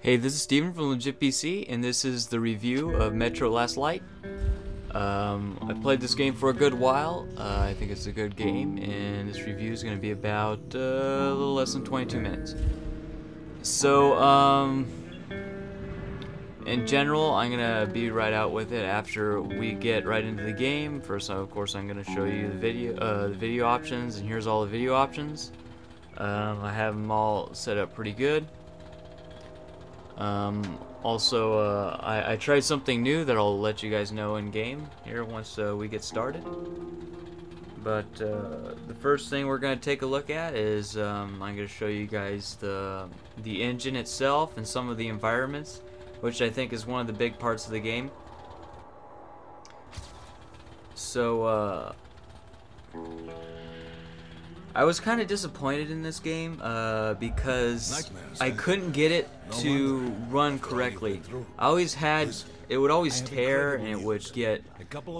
Hey, this is Steven from Legit PC, and this is the review of Metro Last Light. I played this game for a good while. I think it's a good game, and this review is going to be about a little less than 22 minutes. So, in general, I'm going to be right out with it after we get right into the game. First, of course, I'm going to show you the video options, and here's all the video options. I have them all set up pretty good. Also, I tried something new that I'll let you guys know in game here once we get started. But the first thing we're going to take a look at is I'm going to show you guys the engine itself and some of the environments, which I think is one of the big parts of the game. So I was kind of disappointed in this game because I couldn't get it to run correctly. It would always tear, and it would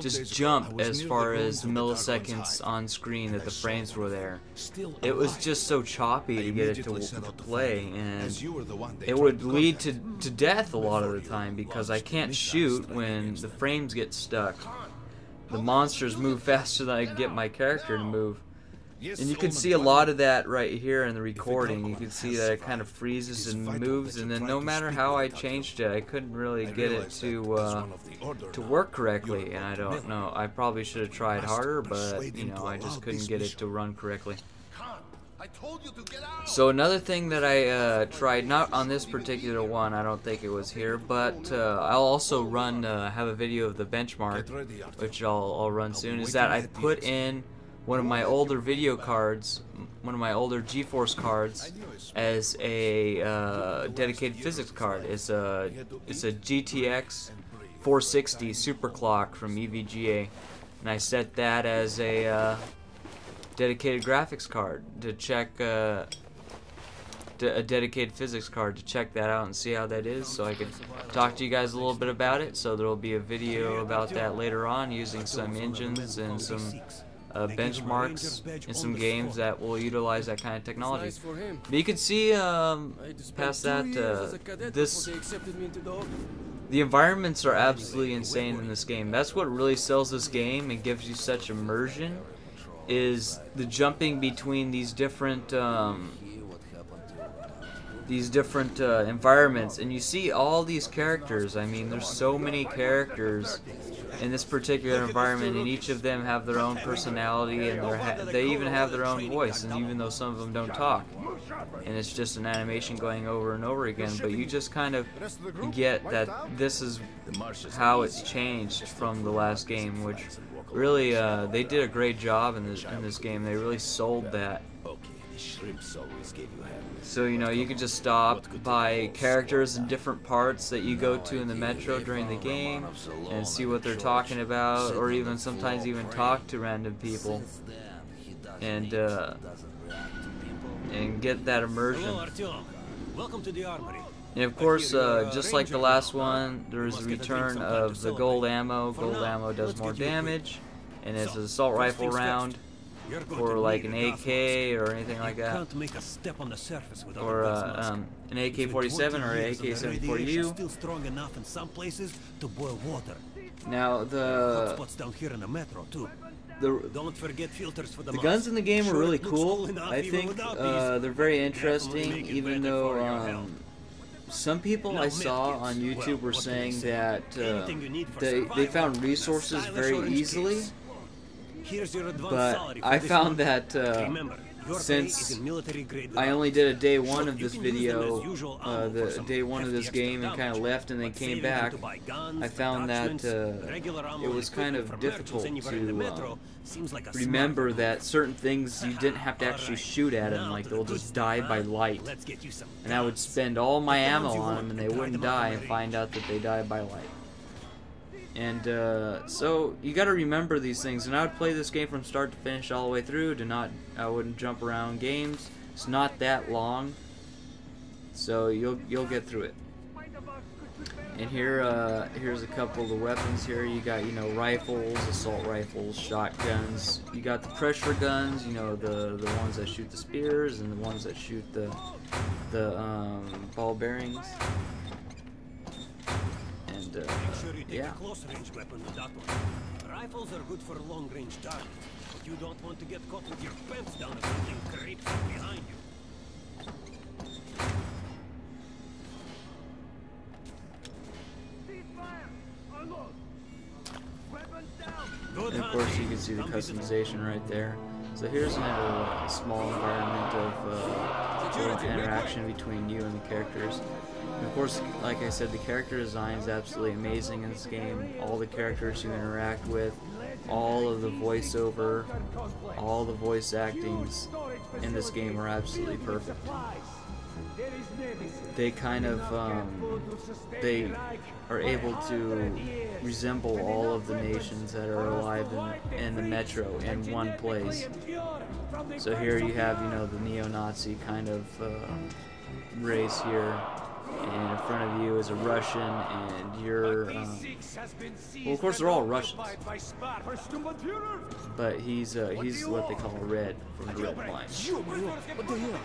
just jump as far as milliseconds on screen that the frames were there. It was just so choppy to get it to play, and it would lead to death a lot of the time because I can't shoot when the frames get stuck. The monsters move faster than I can get my character to move. And you can see a lot of that right here in the recording. You can see that it kind of freezes and moves, and then no matter how I changed it, I couldn't really get it to work correctly. And I don't know. I probably should have tried harder, but you know, I just couldn't get it to run correctly. So another thing that I tried, not on this particular one, I don't think it was here, but I'll also run have a video of the benchmark, which I'll run soon. Is that I put in one of my older video cards, one of my older GeForce cards, as a dedicated physics card. It's a GTX 460 Superclock from EVGA, and I set that as a dedicated graphics card to check a dedicated physics card to check that out and see how that is, so I could talk to you guys a little bit about it. So there will be a video about that later on, using some engines and some benchmarks in some games that will utilize that kind of technology. But you can see past that, the environments are absolutely insane in this game. That's what really sells this game and gives you such immersion, is the jumping between these different environments, and you see all these characters. I mean, there's so many characters in this particular environment, and each of them have their own personality, and they even have their own voice, and even though some of them don't talk, and it's just an animation going over and over again, but you just kind of get that this is how it's changed from the last game, which really they did a great job in this game. They really sold that. So, you know, you can just stop by characters in different parts that you go to in the metro during the game and see what they're talking about, or even sometimes even talk to random people and get that immersion. And of course, just like the last one, there's a return of the gold ammo. Gold ammo does more damage, and it's an assault rifle round, or like an AK or anything like that, or an AK-47 or an AK-74U. Now the guns in the game are really cool. I think they're very interesting, even though some people I saw on YouTube were saying that they found resources very easily. But I found that since I only did a day one of this video, the day one of this game, and kind of left and then came back, I found that it was kind of difficult to remember that certain things you didn't have to actually shoot at them, like they'll just die by light. And I would spend all my ammo on them and they wouldn't die, and find out that they died by light. And so you got to remember these things. And I would play this game from start to finish all the way through. I wouldn't jump around games. It's not that long, so you'll get through it. And here's a couple of the weapons here. You got, you know, rifles, assault rifles, shotguns. You got the pressure guns, you know, the ones that shoot the spears and the ones that shoot the ball bearings. And Make sure you take yeah. a close range weapon with that one. Rifles are good for long range targets, but you don't want to get caught with your pants down if something creeps up behind you. And of course you can see the customization right there. So here's another small environment of little interaction between you and the characters. And of course, like I said, the character design is absolutely amazing in this game. All the characters you interact with, all of the voiceover, all the voice actings in this game are absolutely perfect. They kind of, they are able to resemble all of the nations that are alive in the metro in one place. So here you have, you know, the neo-Nazi kind of race here, and in front of you is a Russian, and you're, well, of course they're all Russians, but he's what they call a red, from the Red Line. What the hell?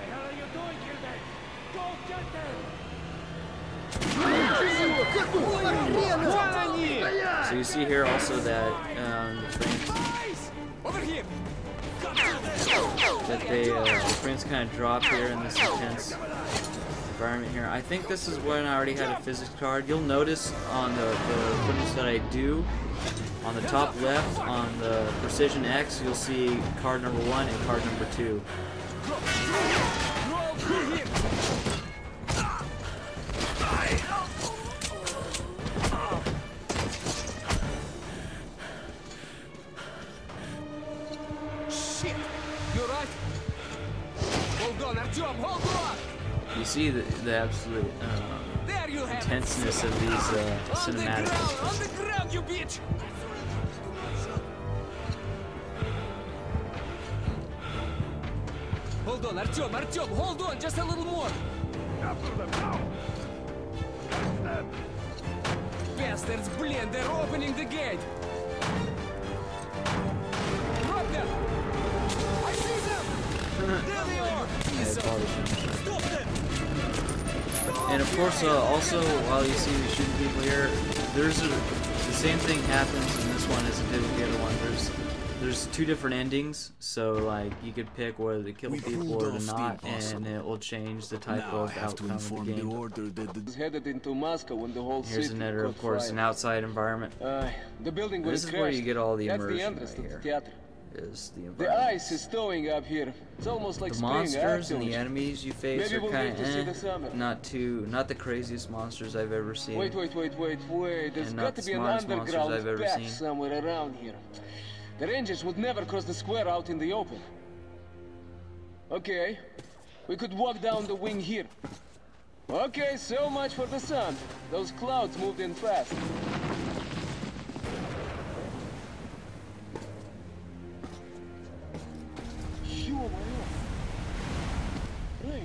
Are you doing here then? Go get them! So you see here also that the frames kind of drop here in this intense environment here. I think this is when I already had a physics card. You'll notice on the footage that I do, on the top left, on the Precision X, you'll see card number 1 and card number 2. Shit! You're right. Hold on, Artyom, hold on! You see the absolute intenseness of these cinematics. On the ground, you bitch! Hold on, Artyom, hold on, just a little more. After them now. Bastards, blend, they're opening the gate. Drop them! I see them! There they are! Stop them! And of course, also, while you see me shooting people here, the same thing happens in this one as it did with the other one. There's two different endings, so like you could pick whether to kill people or to not, and it will change the type of outcome of the game. Headed into Moscow when the whole Here's city another, of course, an outside environment. The building This is where you get all the immersion right to the here. theater. Is the The environment. ice is thawing up here. It's almost like The spring monsters and the afterwards. enemies you face Maybe are we'll kind get to see the of summit. not the craziest monsters I've ever seen. Wait. There's And got not to the be an smartest monsters underground I've ever path seen. somewhere around here. The Rangers would never cross the square out in the open. Okay, we could walk down the wing here. Okay, so much for the sun. Those clouds moved in fast. Hey.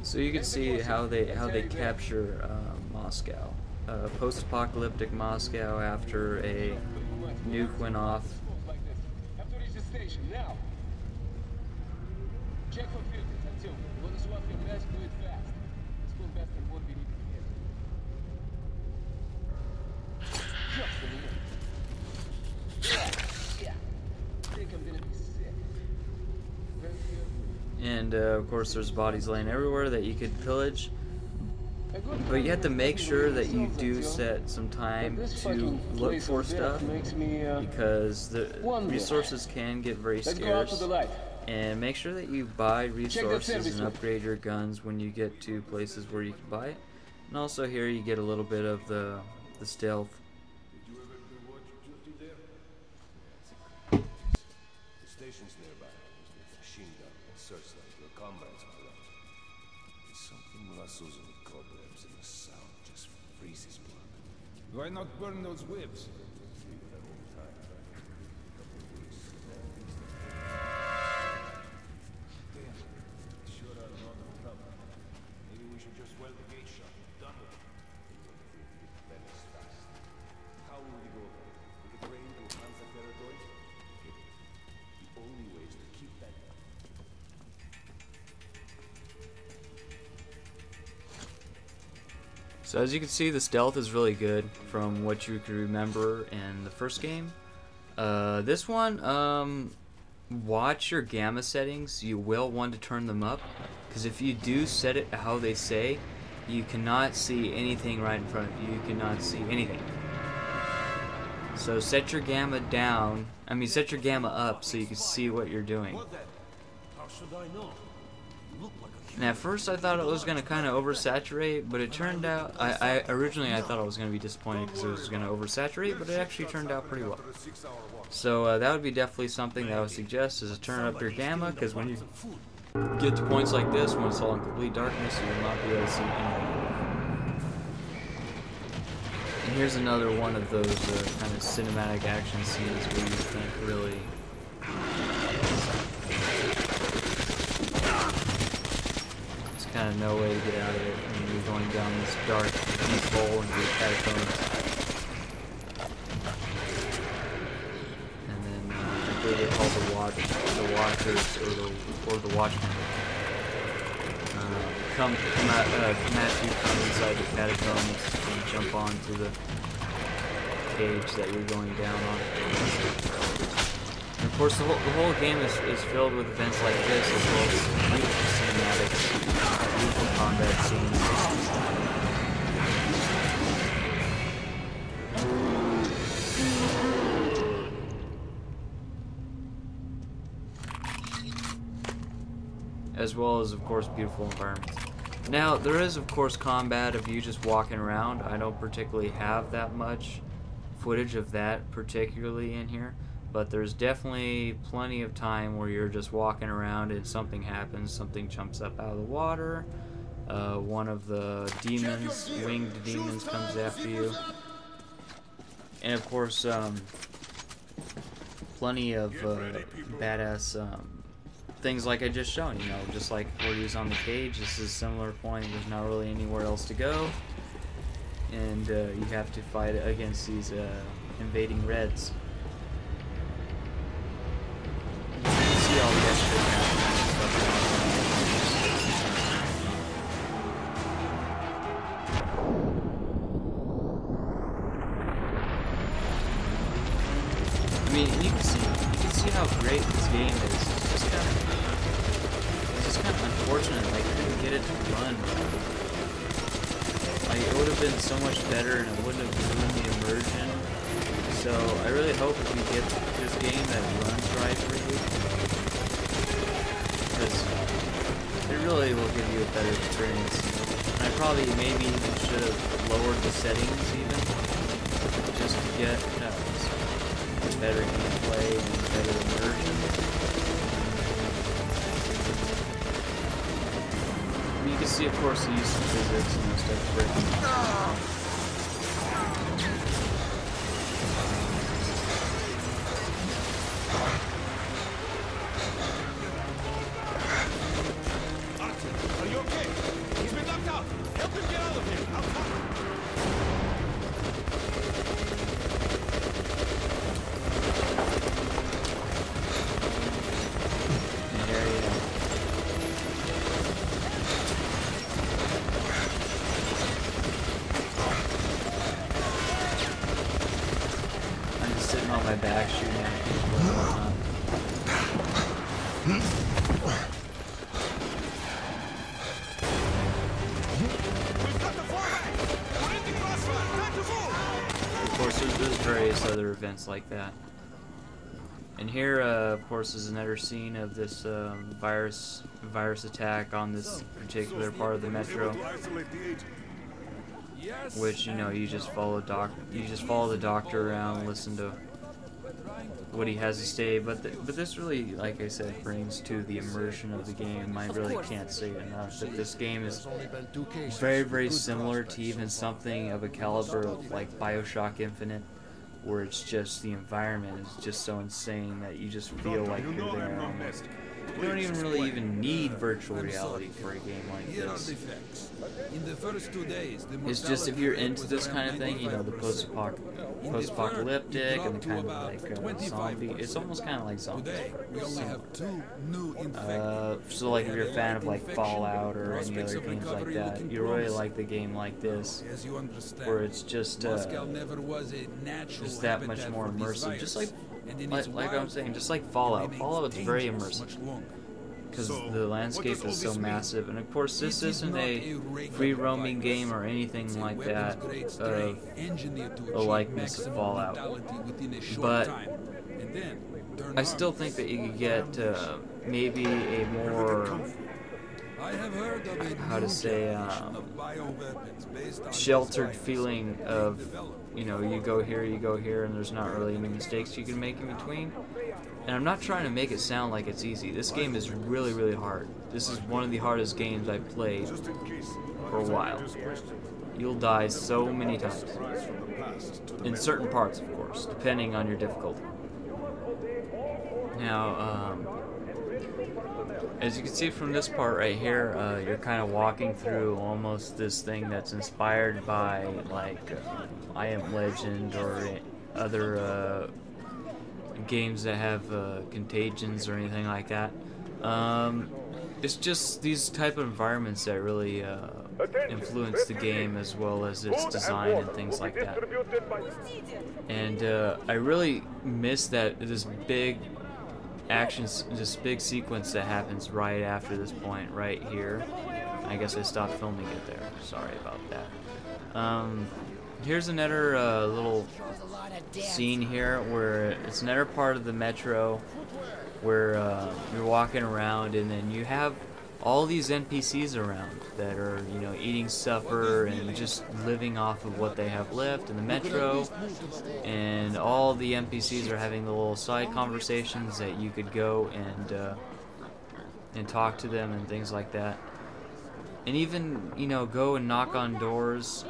So you can see how they capture Moscow, post-apocalyptic Moscow after a nuke went off. Have to reach the station now. Check for filters until you want to swap your mask, do it fast. The school bastard won't be needed here. Yeah. I think I'm gonna be sick. And of course there's bodies laying everywhere that you could pillage. But you have to make sure that you do set some time to look for stuff, because the resources can get very scarce. And make sure that you buy resources and upgrade your guns when you get to places where you can buy it. And also here you get a little bit of the stealth. Did you ever do watch duty there? The station's nearby. With machine gun and searchlight. Your comrades are around. There's something rustles in the cobwebs and the sound just freezes blood. Why not burn those whips? So as you can see, the stealth is really good from what you can remember in the first game. This one, watch your gamma settings. You will want to turn them up, because if you do set it how they say, you cannot see anything right in front of you. You cannot see anything. So set your gamma down. I mean, set your gamma up so you can see what you're doing. How should I know? You look like a And at first I thought it was going to kind of oversaturate, but it turned out, originally I thought I was going to be disappointed because it was going to oversaturate, but it actually turned out pretty well. So that would be definitely something that I would suggest, is to turn up your gamma, because when you get to points like this, when it's all in complete darkness, you will not be able to see anything. And here's another one of those kind of cinematic action scenes where you think really... kind of no way to get out of it when you're going down this dark, deep hole into the catacombs. And then I believe they're called the Watchers, or the Watchmen. Come at you from inside the catacombs and jump onto the cage that you're going down on. And of course, the whole game is filled with events like this, as well as beautiful cinematics, beautiful combat scenes. As well as, of course, beautiful environments. Now, there is, of course, combat of you just walking around. I don't particularly have that much footage of that particularly in here. But there's definitely plenty of time where you're just walking around and something happens, something jumps up out of the water, one of the demons, winged demons, comes after you. And of course, plenty of badass things like I just shown, you know, just like where he was on the cage. This is a similar point, there's not really anywhere else to go. And you have to fight against these invading Reds. All the extra I mean, you can see how great this game is. It's just kind of unfortunate. Like, I couldn't get it to run. Like, it would have been so much better, and it wouldn't have ruined the immersion. So I really hope if you get this game that runs right for you, because it really will give you a better experience. And I probably maybe even should have lowered the settings even, just to get better gameplay and better immersion. I mean, you can see, of course, the use of physics and those stuff breaking. On my back shooting at people. Of course, there's various other events like that. And here, of course, is another scene of this virus attack on this particular part of the metro. which, you know, you just follow the doctor around, listen to what he has to say. But this really, like I said, brings to the immersion of the game. I really can't say enough that this game is very, very similar to even something of a caliber of like BioShock Infinite, where it's just the environment is just so insane that you just feel like you're there almost. You don't even really need virtual reality for a game like this. It's just if you're into this kind of thing, you know, the post-apocalyptic and the kind of like zombie. It's almost kind of like zombies. So like if you're a fan of like Fallout or any other games like that, you really like the game like this, where it's just that much more immersive. Just like I'm saying, just like Fallout. Fallout's very immersive because the landscape is so massive, and of course this isn't a free-roaming game or anything like that of a likeness of Fallout, but I still think that you could get maybe a more, how to say, sheltered feeling of, you know, you go here, and there's not really any mistakes you can make in between. And I'm not trying to make it sound like it's easy. This game is really, really hard. This is one of the hardest games I've played for a while. You'll die so many times. In certain parts, of course, depending on your difficulty. Now, as you can see from this part right here, you're kind of walking through almost this thing that's inspired by, like, I Am Legend or other games that have contagions or anything like that. It's just these type of environments that really influence the game as well as its design and things like that. And I really miss this big this big sequence that happens right after this point, right here. I guess I stopped filming it there. Sorry about that. Here's another little scene here where it's another part of the metro where you're walking around, and then you have all these NPCs around that are, you know, eating supper and just living off of what they have left in the metro, and all the NPCs are having the little side conversations that you could go and talk to them and things like that, and even, you know, go and knock on doors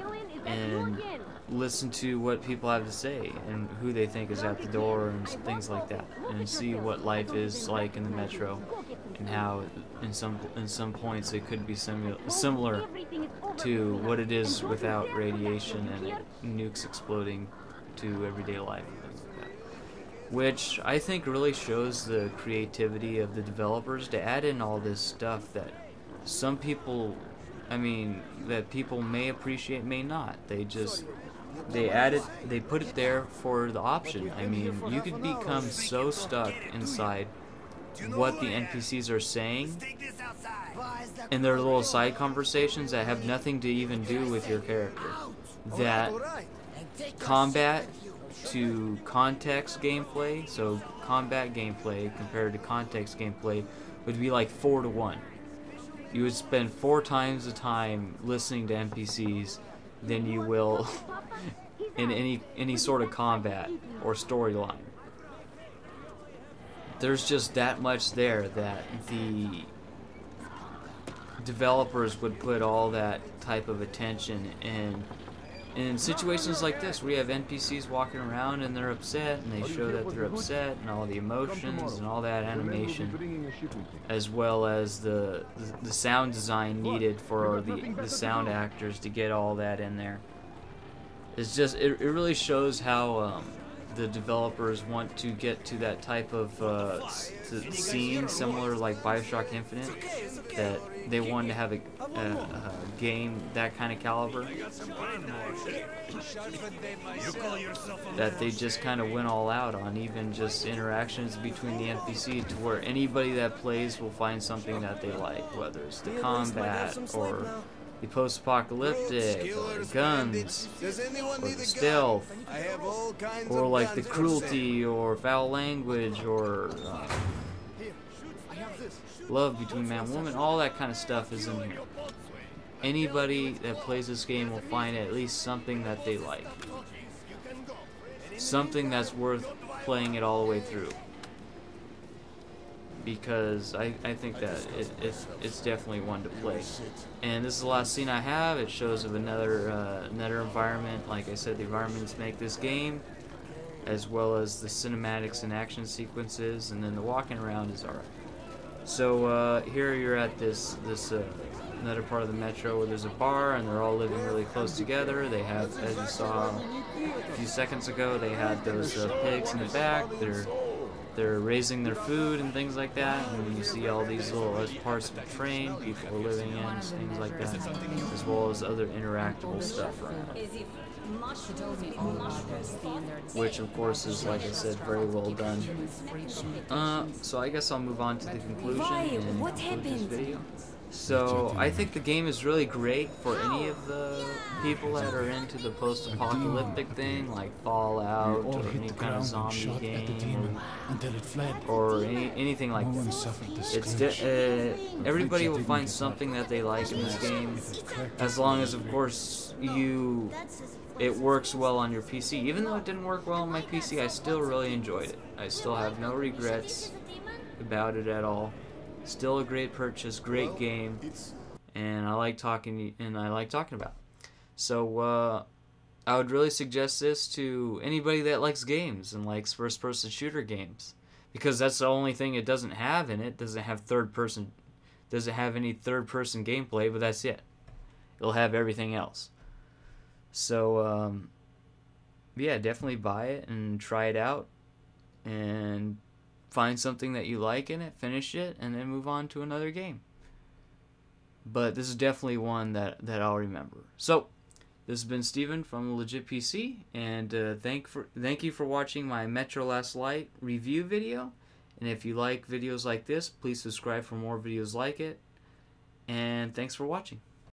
and listen to what people have to say and who they think is at the door and things like that, and see what life is like in the metro and how in some points it could be similar to what it is without radiation and nukes exploding to everyday life and things like that. Which I think really shows the creativity of the developers to add in all this stuff that some people, I mean, that people may appreciate, may not. They put it there for the option. I mean, you could become so stuck inside what the NPCs are saying in their little side conversations that have nothing to even do with your character, that combat to context gameplay, so combat gameplay compared to context gameplay would be like 4 to 1. You would spend 4 times the time listening to NPCs than you will in any sort of combat or storyline. There's just that much there that the developers would put all that type of attention in situations like this, where you have NPCs walking around and they're upset, and they show that they're upset, and all the emotions and all that animation, as well as the sound design needed for the sound actors to get all that in there. It's just, it really shows how the developers want to get to that type of scene, similar like BioShock Infinite, that they wanted to have a game that kind of caliber, that they just kind of went all out on, even just interactions between the NPC, to where anybody that plays will find something that they like, whether it's the combat or the post-apocalyptic, or the guns, or the stealth, or like the cruelty or foul language, or love between man and woman. All that kind of stuff is in here. anybody that plays this game will find at least something that they like. Something that's worth playing it all the way through. Because I think that it's definitely one to play. And this is the last scene I have. It shows of another environment. Like I said, the environments make this game, as well as the cinematics and action sequences, and then the walking around is alright. So here you're at this another part of the metro where there's a bar, and they're all living really close together. They have, as you saw a few seconds ago, they had those pigs in the back. They're raising their food and things like that, and you see all these little parts of the train, people are living in, things like that, as well as other interactable stuff around. Which of course is, like I said, very well done. So I guess I'll move on to the conclusion and conclude this video. So I think the game is really great for any of the people that are into the post-apocalyptic thing, like Fallout or any kind of zombie game, or anything like that. Everybody will find something that they like in this game, as long as, of course, it works well on your PC. Even though it didn't work well on my PC, I still really enjoyed it. I still have no regrets about it at all. Still a great purchase, great game, and I like talking about it. So I would really suggest this to anybody that likes games and likes first-person shooter games, because that's the only thing it doesn't have in it. It doesn't have doesn't have any third-person gameplay, but that's it. It'll have everything else. So yeah, definitely buy it and try it out, and find something that you like in it, finish it, and then move on to another game. But this is definitely one that I'll remember. So, this has been Steven from Legit PC, and thank you for watching my Metro Last Light review video. And if you like videos like this, please subscribe for more videos like it. And thanks for watching.